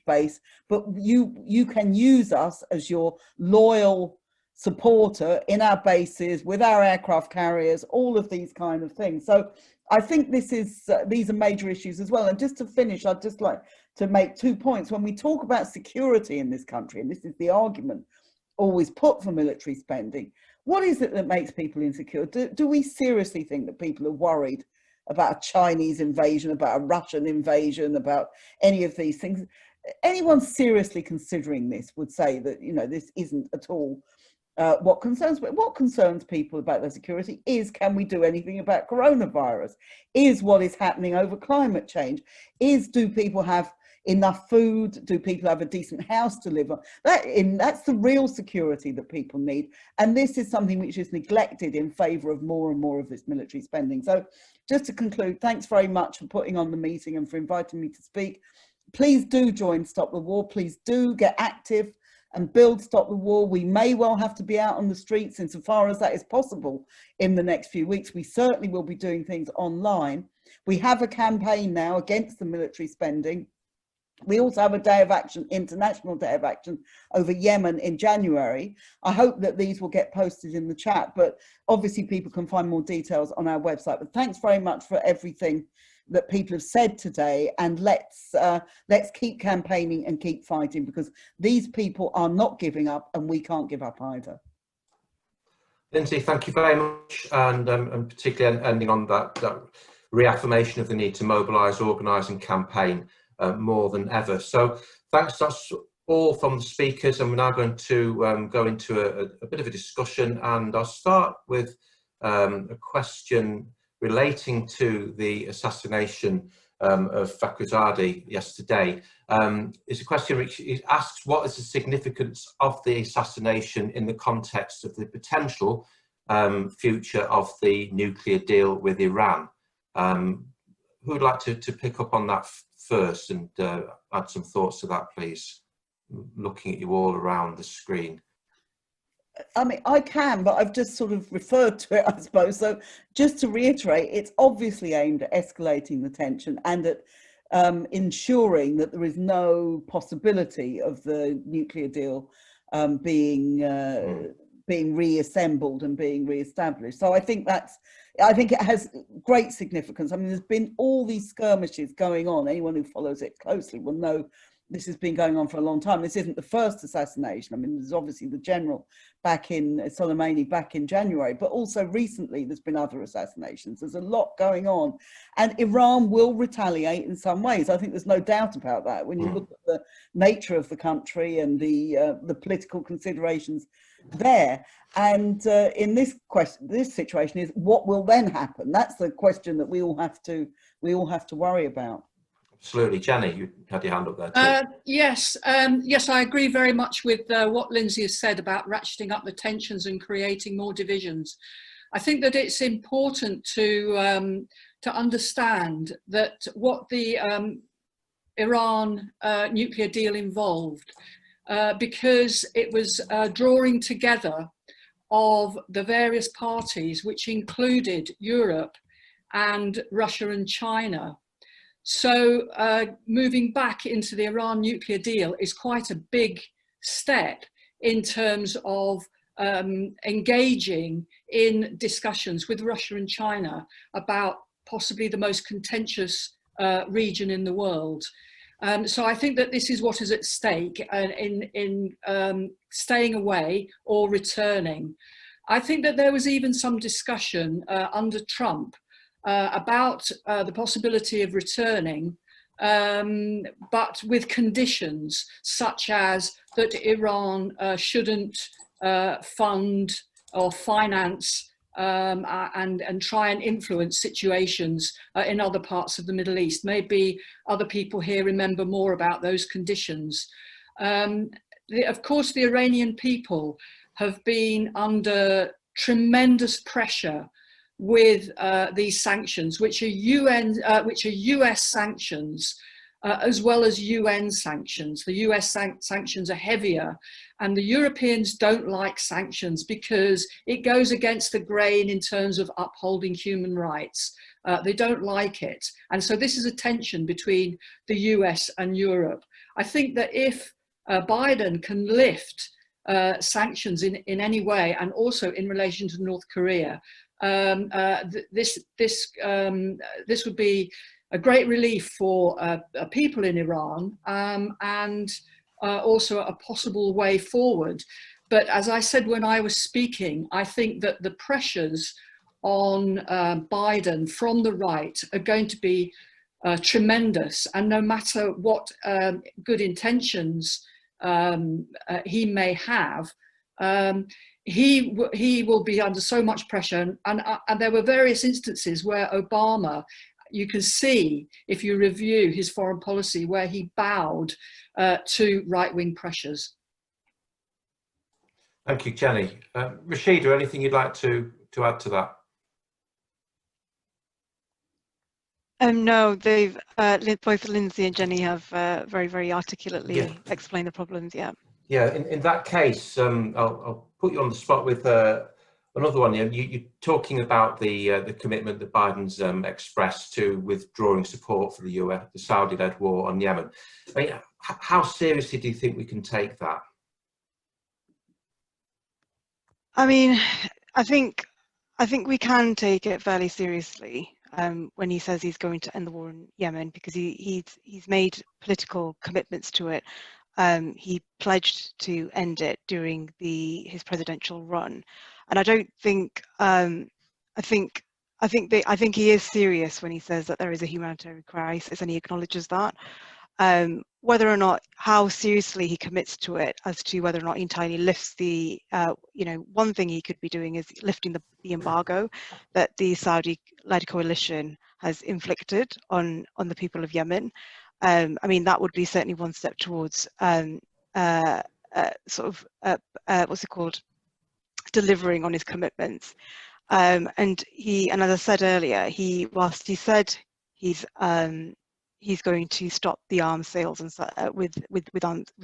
base. But you can use us as your loyal supporter in our bases, with our aircraft carriers, all of these kind of things. So I think these are major issues as well. And just to finish, I'd just like to make 2 points. When we talk about security in this country, and this is the argument always put for military spending, what is it that makes people insecure? Do we seriously think that people are worried about a Chinese invasion, about a Russian invasion, about any of these things? Anyone seriously considering this would say that, this isn't at all what concerns people about their security is, can we do anything about coronavirus? Is what is happening over climate change? Do people have enough food? Do people have a decent house to live on? That's the real security that people need. And this is something which is neglected in favour of more and more of this military spending. So just to conclude, thanks very much for putting on the meeting and for inviting me to speak. Please do join Stop the War. Please do get active and build Stop the War. We may well have to be out on the streets insofar as that is possible in the next few weeks. We certainly will be doing things online. We have a campaign now against the military spending. We also have a day of action, international day of action over Yemen in January. I hope that these will get posted in the chat, but obviously people can find more details on our website. But thanks very much for everything that people have said today, and let's keep campaigning and keep fighting, because these people are not giving up and we can't give up either. Lindsay, thank you very much, and particularly ending on that reaffirmation of the need to mobilise, organise and campaign more than ever. So thanks, that's all from the speakers, and we're now going to go into a bit of a discussion, and I'll start with a question relating to the assassination of Fakhrizadeh yesterday. It's a question which asks, what is the significance of the assassination in the context of the potential future of the nuclear deal with Iran? Who would like to pick up on that first and add some thoughts to that, please? Looking at you all around the screen. I mean, I can, but I've just sort of referred to it, I suppose. So just to reiterate, it's obviously aimed at escalating the tension and at ensuring that there is no possibility of the nuclear deal being being reassembled and being reestablished. So I think it has great significance. I mean, there's been all these skirmishes going on. Anyone who follows it closely will know this has been going on for a long time. This isn't the first assassination. I mean, there's obviously the general Soleimani back in January, but also recently there's been other assassinations. There's a lot going on, and Iran will retaliate in some ways. I think there's no doubt about that. When you look at the nature of the country and the political considerations there, and in this situation is what will then happen. That's the question that we all have to worry about. Absolutely. Jenny, you had your hand up there too. Yes, I agree very much with what Lindsay has said about ratcheting up the tensions and creating more divisions. I think that it's important to understand that what the Iran nuclear deal involved, because it was drawing together of the various parties, which included Europe and Russia and China. So moving back into the Iran nuclear deal is quite a big step in terms of engaging in discussions with Russia and China about possibly the most contentious region in the world. So I think that this is what is at stake in staying away or returning. I think that there was even some discussion under Trump about the possibility of returning, but with conditions such as that Iran shouldn't fund or finance and try and influence situations in other parts of the Middle East. Maybe other people here remember more about those conditions. Of course, the Iranian people have been under tremendous pressure with these sanctions, which are US sanctions, as well as UN sanctions. The US sanctions are heavier, and the Europeans don't like sanctions because it goes against the grain in terms of upholding human rights. They don't like it. And so this is a tension between the US and Europe. I think that if Biden can lift sanctions in any way, and also in relation to North Korea, this would be a great relief for people in Iran, and also a possible way forward. But as I said when I was speaking, I think that the pressures on Biden from the right are going to be tremendous, and no matter what good intentions he may have, he will be under so much pressure. And there were various instances where Obama, you can see if you review his foreign policy, where he bowed to right-wing pressures. Thank you, Jenny. Rashida, anything you'd like to add to that? No, they've both Lindsay and Jenny have very, very articulately explained the problems. Yeah. Yeah. In that case, I'll put you on the spot with another one. You're talking about the commitment that Biden's expressed to withdrawing support for the Saudi-led war on Yemen. I mean, how seriously do you think we can take that? I mean, I think we can take it fairly seriously when he says he's going to end the war in Yemen, because he's made political commitments to it. He pledged to end it during his presidential run, and I don't think I think he is serious when he says that there is a humanitarian crisis, and he acknowledges that. Whether or not, how seriously he commits to it, as to whether or not he entirely lifts the, one thing he could be doing is lifting the embargo that the Saudi-led coalition has inflicted on the people of Yemen. I mean, that would be certainly one step towards delivering on his commitments. And as I said earlier, whilst he said he's going to stop the arms sales and with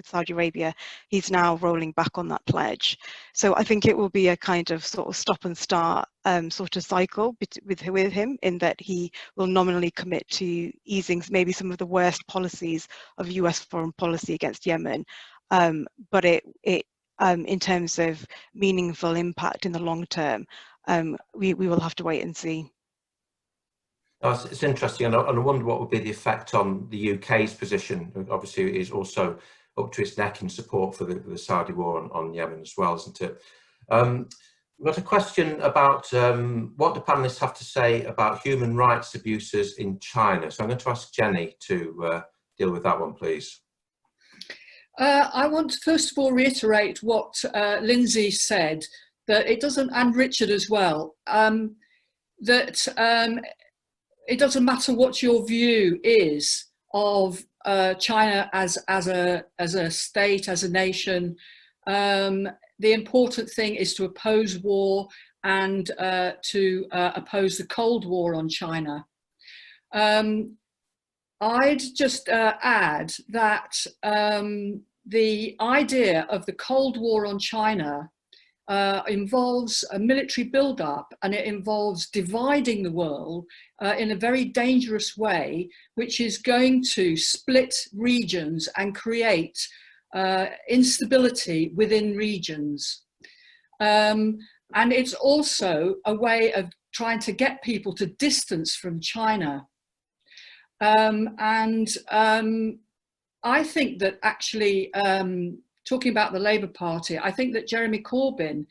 Saudi Arabia, he's now rolling back on that pledge. So I think it will be a kind of sort of stop and start sort of cycle with him, in that he will nominally commit to easing maybe some of the worst policies of US foreign policy against Yemen, but in terms of meaningful impact in the long term, we will have to wait and see. Oh, it's interesting, and I wonder what would be the effect on the UK's position. Obviously, it is also up to its neck in support for the Saudi war on Yemen as well, isn't it? We've got a question about what do panelists have to say about human rights abuses in China. So I'm going to ask Jenny to deal with that one, please. I want to first of all reiterate what Lindsay said, that it doesn't, and Richard as well, that it doesn't matter what your view is of China as a state, as a nation. The important thing is to oppose war and to oppose the Cold War on China. I'd just add that the idea of the Cold War on China involves a military build-up, and it involves dividing the world in a very dangerous way, which is going to split regions and create instability within regions. And it's also a way of trying to get people to distance from China. I think that actually, talking about the Labour Party, I think that Jeremy Corbyn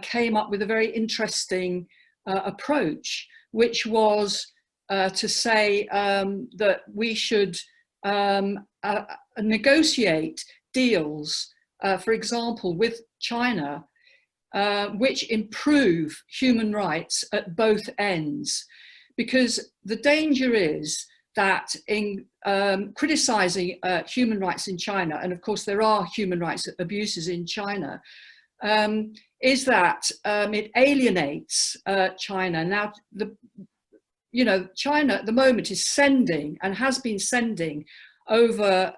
came up with a very interesting approach, which was to say that we should negotiate deals, for example, with China, which improve human rights at both ends. Because the danger is that in criticising human rights in China, and of course there are human rights abuses in China, is that it alienates China. Now, China at the moment is sending, and has been sending over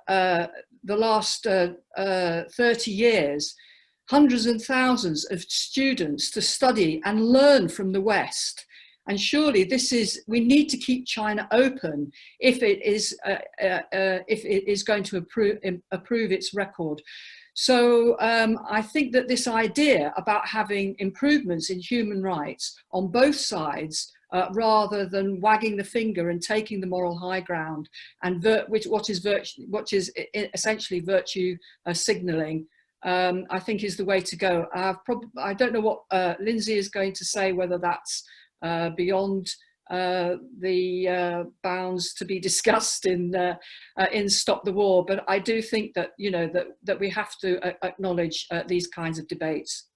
the last 30 years, hundreds and thousands of students to study and learn from the West. And surely we need to keep China open if it is going to approve its record. So I think that this idea about having improvements in human rights on both sides, rather than wagging the finger and taking the moral high ground, and what is essentially virtue signalling, I think is the way to go. I don't know what Lindsay is going to say, whether that's beyond the bounds to be discussed in Stop the War, but I do think that that we have to acknowledge these kinds of debates.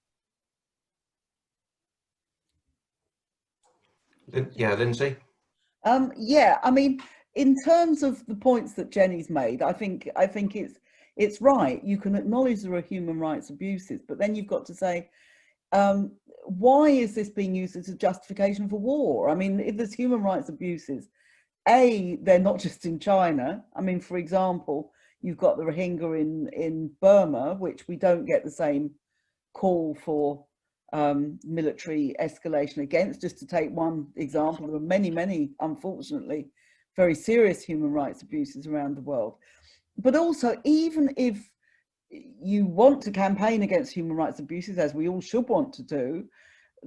Yeah, Lindsay. Yeah, I mean, in terms of the points that Jenny's made, I think it's right. You can acknowledge there are human rights abuses, but then you've got to say, why is this being used as a justification for war? I mean, if there's human rights abuses, they're not just in China. I mean, for example, you've got the Rohingya in Burma, which we don't get the same call for military escalation against. Just to take one example, there are many, unfortunately, very serious human rights abuses around the world. But also, even if you want to campaign against human rights abuses, as we all should want to do,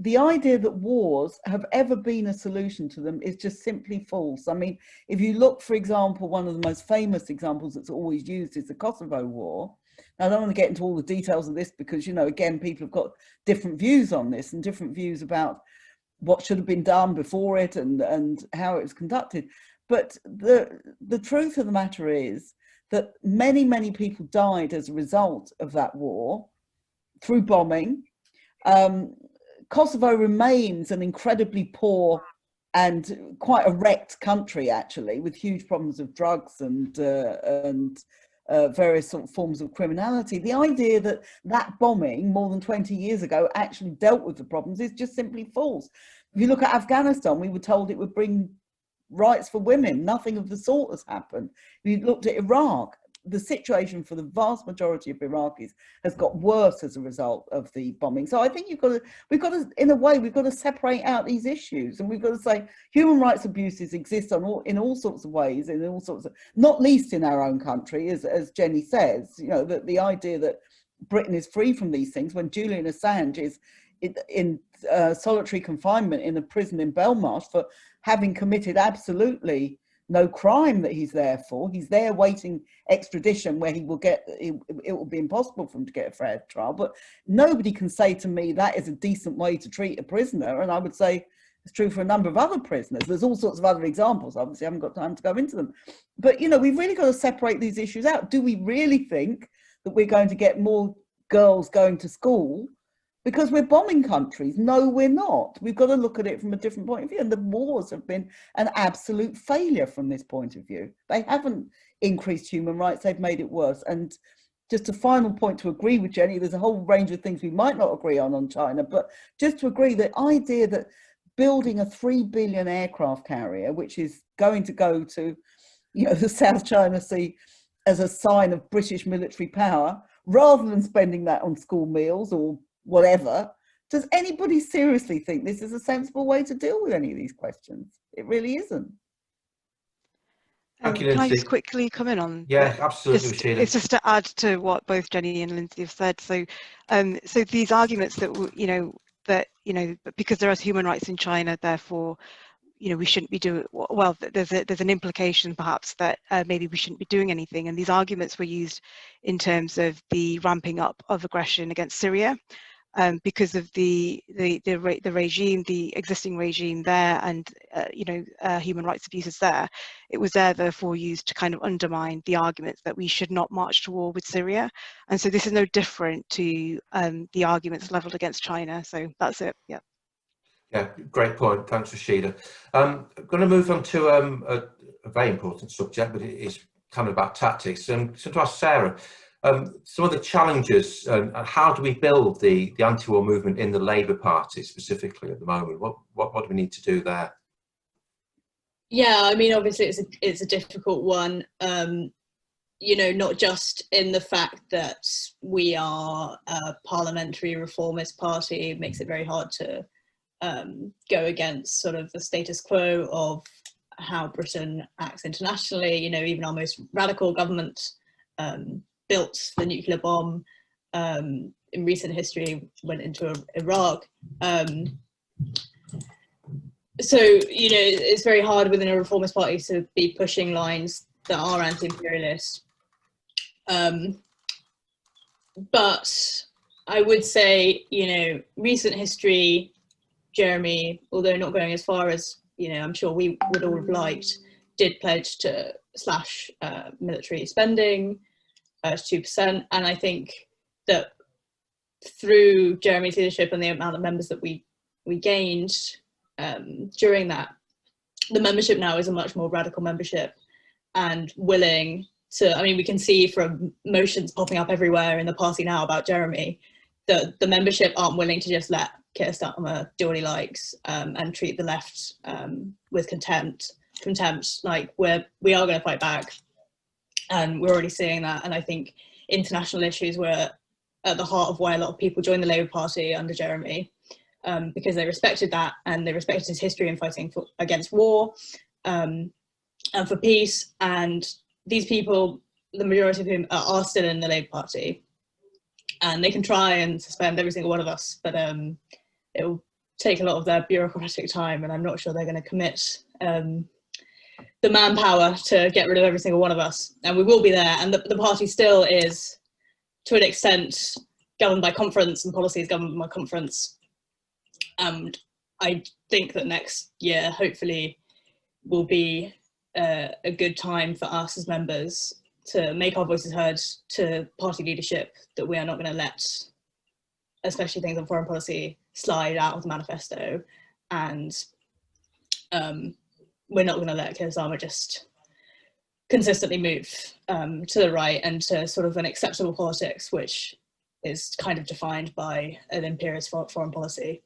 the idea that wars have ever been a solution to them is just simply false. I mean, if you look, for example, one of the most famous examples that's always used is the Kosovo War. Now, I don't want to get into all the details of this because, again, people have got different views on this and different views about what should have been done before it and how it was conducted. But the truth of the matter is that many people died as a result of that war through bombing. Kosovo remains an incredibly poor and quite a wrecked country, actually, with huge problems of drugs and various sort of forms of criminality. The idea that that bombing more than 20 years ago actually dealt with the problems is just simply false. If you look at Afghanistan, we were told it would bring rights for women. Nothing of the sort has happened. If you looked at Iraq, the situation for the vast majority of Iraqis has got worse as a result of the bombing. So I think we've got to, in a way, we've got to separate out these issues, and we've got to say human rights abuses exist in all sorts of ways, not least in our own country, as Jenny says. That the idea that Britain is free from these things, when Julian Assange is in solitary confinement in a prison in Belmarsh for having committed absolutely no crime that he's there for. He's there waiting extradition, where he will get, it will be impossible for him to get a fair trial. But nobody can say to me that is a decent way to treat a prisoner. And I would say it's true for a number of other prisoners. There's all sorts of other examples. Obviously, I haven't got time to go into them. But, you know, we've really got to separate these issues out. Do we really think that we're going to get more girls going to school because we're bombing countries? No, we're not. We've got to look at it from a different point of view. And the wars have been an absolute failure from this point of view. They haven't increased human rights, they've made it worse. And just a final point to agree with Jenny, there's a whole range of things we might not agree on China, but just to agree, the idea that building a 3 billion aircraft carrier, which is going to go to, you know, the South China Sea as a sign of British military power, rather than spending that on school meals or whatever, does anybody seriously think this is a sensible way to deal with any of these questions? It really isn't. Thank you, Can I Lindsay. just quickly come in on? Yeah, absolutely, Rashida. It's just to add to what both Jenny and Lindsay have said. So, so these arguments that because there are human rights in China, therefore, you know, we shouldn't be doing well. There's an implication perhaps that maybe we shouldn't be doing anything. And these arguments were used in terms of the ramping up of aggression against Syria. Because of the regime, the existing regime there, and human rights abuses there, it was therefore used to kind of undermine the arguments that we should not march to war with Syria. And so this is no different to the arguments leveled against China. So that's it. Yeah. Yeah, great point. Thanks, Rashida. I'm going to move on to a very important subject, but it's kind of about tactics. So to ask Sarah, some of the challenges and how do we build the anti-war movement in the Labour Party specifically at the moment? What do we need to do there? Yeah, I mean, obviously it's a difficult one. You know, not just in the fact that we are a parliamentary reformist party, it makes it very hard to go against sort of the status quo of how Britain acts internationally. You know, even our most radical government built the nuclear bomb in recent history, went into Iraq. So, you know, it's very hard within a reformist party to be pushing lines that are anti-imperialist. But I would say, you know, recent history, Jeremy, although not going as far as, you know, I'm sure we would all have liked, did pledge to slash military spending to 2%. And I think that through Jeremy's leadership and the amount of members that we gained during that, the membership now is a much more radical membership and willing to, I mean, we can see from motions popping up everywhere in the party now about Jeremy, that the membership aren't willing to just let Keir Starmer do what he likes and treat the left with contempt. Like we are going to fight back, and we're already seeing that. And I think international issues were at the heart of why a lot of people joined the Labour Party under Jeremy, because they respected that and they respected his history in fighting against war and for peace. And these people, the majority of whom are still in the Labour Party, and they can try and suspend every single one of us, but it will take a lot of their bureaucratic time, and I'm not sure they're going to commit the manpower to get rid of every single one of us. And we will be there, and the party still is, to an extent, governed by conference, and policy is governed by conference. And I think that next year, hopefully, will be a good time for us as members to make our voices heard to party leadership, that we are not going to let, especially things on foreign policy, slide out of the manifesto. And we're not going to let Keir Starmer just consistently move to the right and to sort of an acceptable politics, which is kind of defined by an imperialist foreign policy.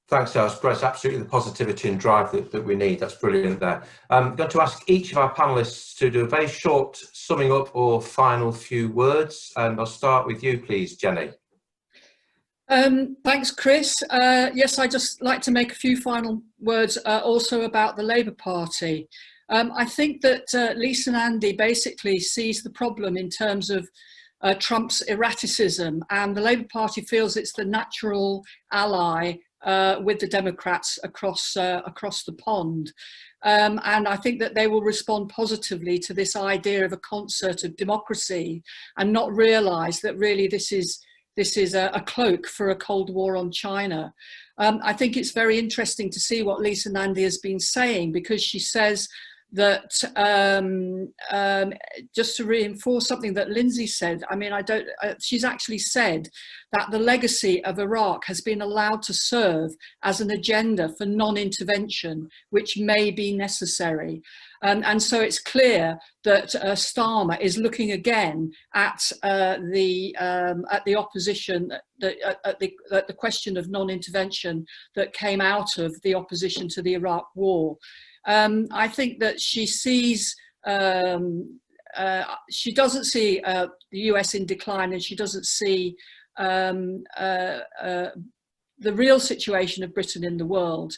Thanks, Sarah. It's absolutely the positivity and drive that we need. That's brilliant there. I'm going to ask each of our panellists to do a very short summing up or final few words. And I'll start with you, please, Jenny. Thanks, Chris. Yes, I'd just like to make a few final words also about the Labour Party. I think that Lisa and Andy basically sees the problem in terms of Trump's erraticism, and the Labour Party feels it's the natural ally with the Democrats across the pond. And I think that they will respond positively to this idea of a concert of democracy and not realise that really this is a cloak for a Cold War on China. I think it's very interesting to see what Lisa Nandy has been saying, because she says that just to reinforce something that Lindsay said, I mean, she's actually said that the legacy of Iraq has been allowed to serve as an agenda for non-intervention, which may be necessary. And so it's clear that Starmer is looking again at the opposition, at the question of non-intervention that came out of the opposition to the Iraq War. I think that she sees, she doesn't see the US in decline, and she doesn't see the real situation of Britain in the world.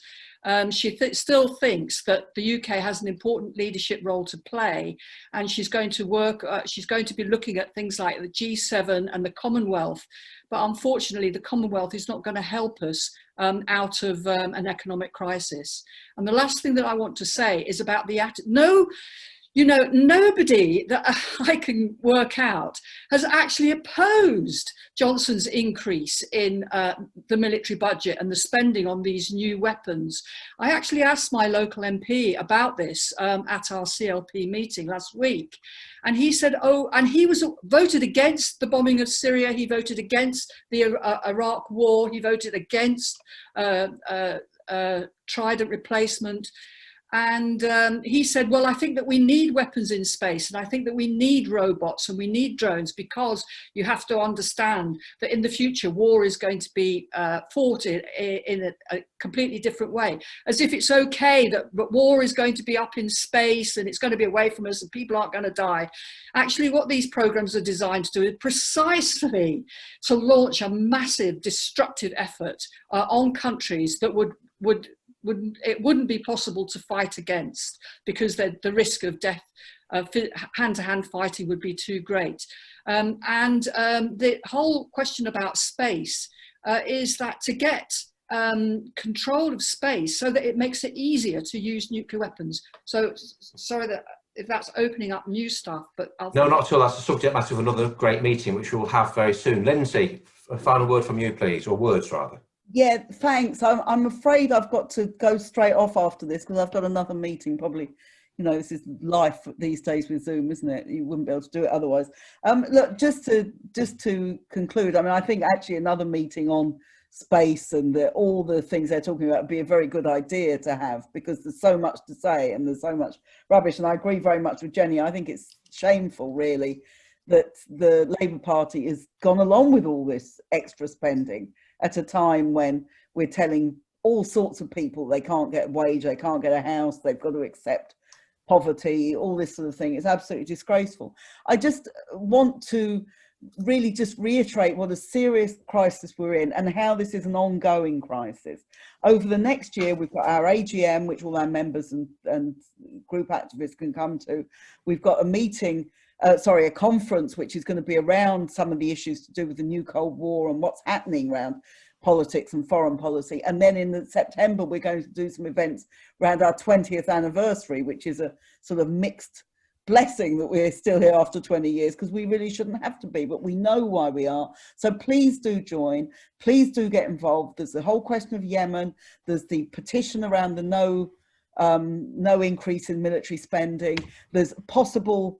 She still thinks that the UK has an important leadership role to play, and she's going to work, she's going to be looking at things like the G7 and the Commonwealth. But unfortunately, the Commonwealth is not going to help us out of an economic crisis. And the last thing that I want to say is about the nobody that I can work out has actually opposed Johnson's increase in the military budget and the spending on these new weapons. I actually asked my local MP about this at our CLP meeting last week. And he said, and he voted against the bombing of Syria. He voted against the Iraq war. He voted against Trident replacement. And he said, well, I think that we need weapons in space, and I think that we need robots and we need drones, because you have to understand that in the future war is going to be fought in a completely different way. As if it's okay that war is going to be up in space and it's going to be away from us and people aren't going to die. Actually, what these programs are designed to do is precisely to launch a massive destructive effort on countries that it wouldn't be possible to fight against, because the risk of death, hand-to-hand fighting would be too great. The whole question about space is that to get control of space so that it makes it easier to use nuclear weapons. So sorry that if that's opening up new stuff, but no, not at all. That's the subject matter of another great meeting, which we'll have very soon. Lindsay, a final word from you, please, or words rather. Yeah, thanks. I'm afraid I've got to go straight off after this, because I've got another meeting. Probably, this is life these days with Zoom, isn't it? You wouldn't be able to do it otherwise. Look, just to conclude, I mean, I think actually another meeting on space and all the things they're talking about would be a very good idea to have, because there's so much to say and there's so much rubbish. And I agree very much with Jenny. I think it's shameful, really, that the Labour Party has gone along with all this extra spending at a time when we're telling all sorts of people they can't get a wage, they can't get a house, they've got to accept poverty, all this sort of thing. It's absolutely disgraceful. I just want to really just reiterate what a serious crisis we're in and how this is an ongoing crisis. Over the next year, we've got our AGM, which all our members and group activists can come to. We've got a meeting, a conference, which is going to be around some of the issues to do with the new Cold War and what's happening around politics and foreign policy. And then in September, we're going to do some events around our 20th anniversary, which is a sort of mixed blessing that we're still here after 20 years, because we really shouldn't have to be, but we know why we are. So please do join, please do get involved. There's the whole question of Yemen, there's the petition around the no increase in military spending, there's possible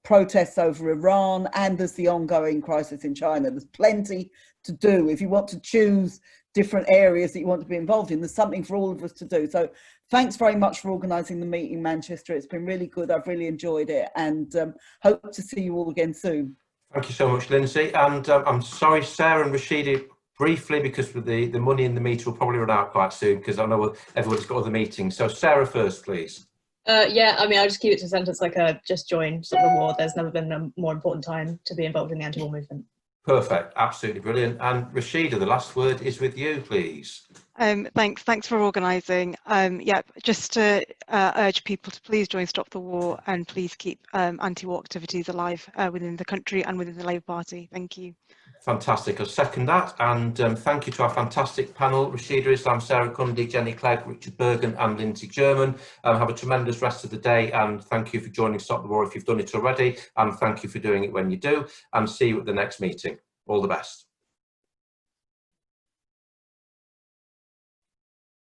protests over Iran, and there's the ongoing crisis in China. There's plenty to do. If you want to choose different areas that you want to be involved in, there's something for all of us to do. So thanks very much for organising the meeting, Manchester. It's been really good. I've really enjoyed it, and hope to see you all again soon. Thank you so much, Lindsay. And I'm sorry, Sarah and Rashida, briefly, because the money in the meter will probably run out quite soon, because I know everyone's got other meetings. So Sarah first, please. Yeah, I mean, I'll just keep it to a sentence like just join Stop the War. There's never been a more important time to be involved in the anti-war movement. Perfect, absolutely brilliant. And Rashida, the last word is with you, please. Thanks for organising. Yeah, just to urge people to please join Stop the War and please keep anti-war activities alive within the country and within the Labour Party. Thank you. Fantastic, I second that. And thank you to our fantastic panel, Rashida Islam, Sarah Cundy, Jenny Clegg, Richard Bergen and Lindsay German. Have a tremendous rest of the day, and thank you for joining Stop the War if you've done it already, and thank you for doing it when you do, and see you at the next meeting. All the best.